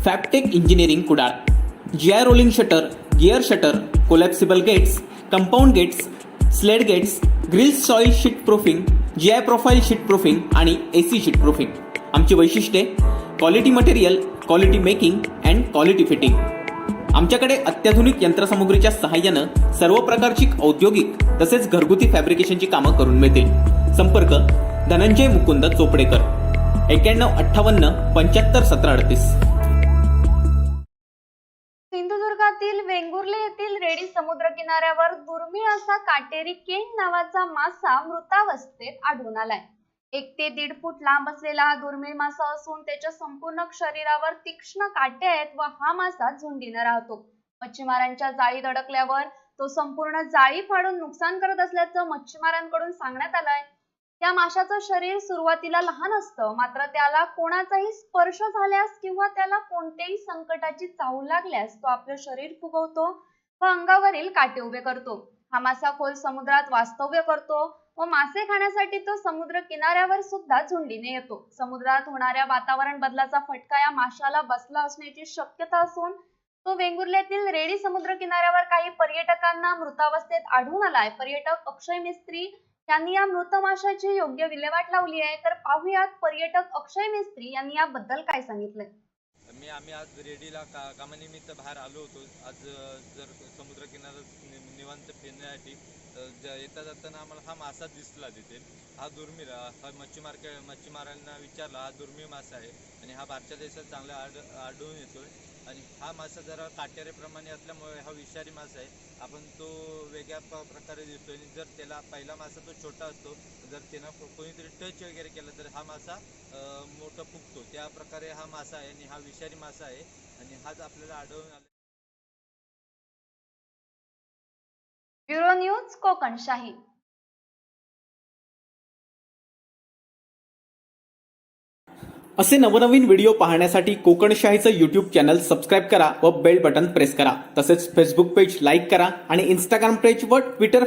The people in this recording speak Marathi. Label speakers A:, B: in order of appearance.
A: फॅबटेक engineering Kudal, GI rolling shutter, gear shutter, collapsible gates, compound gates, slide gates, grills soil sheet proofing, GI profile sheet proofing आणि AC शीट प्रूफिंग. आमची वैशिष्ट्ये: quality material, quality making and quality fitting. आमच्याकडे अत्याधुनिक यंत्रसामुग्रीच्या सहाय्यानं सर्व प्रकारची औद्योगिक तसेच घरगुती फॅब्रिकेशनची कामं करून मिळतील. संपर्क: धनंजय मुकुंद चोपडेकर, 9158 75 1738.
B: सिंधुदुर्गातील वेंगुर्ले येथील रेडी समुद्र किनाऱ्यावर दुर्मिळ असा काटेरी केन नावाचा मासा मृतावस्थेत आढळून आलाय. 1 ते 1.5 फूट लांब असलेला हा दुर्मिळ मासा असून त्याच्या संपूर्ण शरीरावर तीक्ष्ण काटे आहेत व हा मासा झुंडीने राहतो. मच्छीमारांच्या जाळीत अडकल्यावर तो संपूर्ण जाळी फाडून नुकसान करत असल्याचं मच्छीमारांकडून सांगण्यात आलंय. या माशाचं शरीर सुरुवातीला लहान असतं, मात्र त्याला कोणाचाही स्पर्श झाल्यास किंवा त्याला कोणत्याही संकटाची चाहूल लागल्यास तो आपलं शरीर फुगवतो व अंगावरील काटे उभे करतो. हा मासा खोल समुद्रात वास्तव्य करतो व मासे खाण्यासाठी तो समुद्र किनाऱ्यावर सुद्धा झुंडीने येतो. समुद्रात होणाऱ्या वातावरण बदलाचा फटका या माशाला बसला असण्याची शक्यता असून तो वेंगुर्ल्यातील रेडी समुद्र किनाऱ्यावर काही पर्यटकांना मृतावस्थेत आढळून आलाय. पर्यटक अक्षय मिस्त्री यांनी या मृत माशाची योग्य विल्हेवाट लावली आहे. तर पाहुयात पर्यटक अक्षय मिस्त्री यांनी याबद्दल काय सांगितलंय.
C: आम्ही आज रेडीला कामानिमित्त बाहेर आलो होतो. आज जर समुद्र किनारा निवांत फिरण्यासाठी येता जाताना आम्हाला हा मासा दिसला तिथे. हा दुर्मिळ, हा मच्छीमारांना विचारला, हा दुर्मिळ मासा आहे आणि हा भारच्या देशात चांगला आढळून येतोय. आणि हा मासा जरा काटेरेप्रमाणे असल्यामुळे हा विषारी मासा आहे. आपण तो वेगळ्या प्रकारे दिसतोय. आणि जर त्याला पहिला मासा तो छोटा असतो, जर त्यानं कोणीतरी टच वगैरे केला तर हा मासा मोठा फुगतो. त्या प्रकारे हा मासा आहे आणि हा विषारी मासा आहे आणि हाच आपल्याला आढळून आला.
B: Bureau news Kokanshahi.
A: असे नवनवीन व्हिडिओ पाहण्यासाठी कोकणशाहीचं YouTube चॅनल सबस्क्राईब करा व बेल बटन प्रेस करा. तसेच फेसबुक पेज लाईक करा आणि Instagram पेज व ट्विटर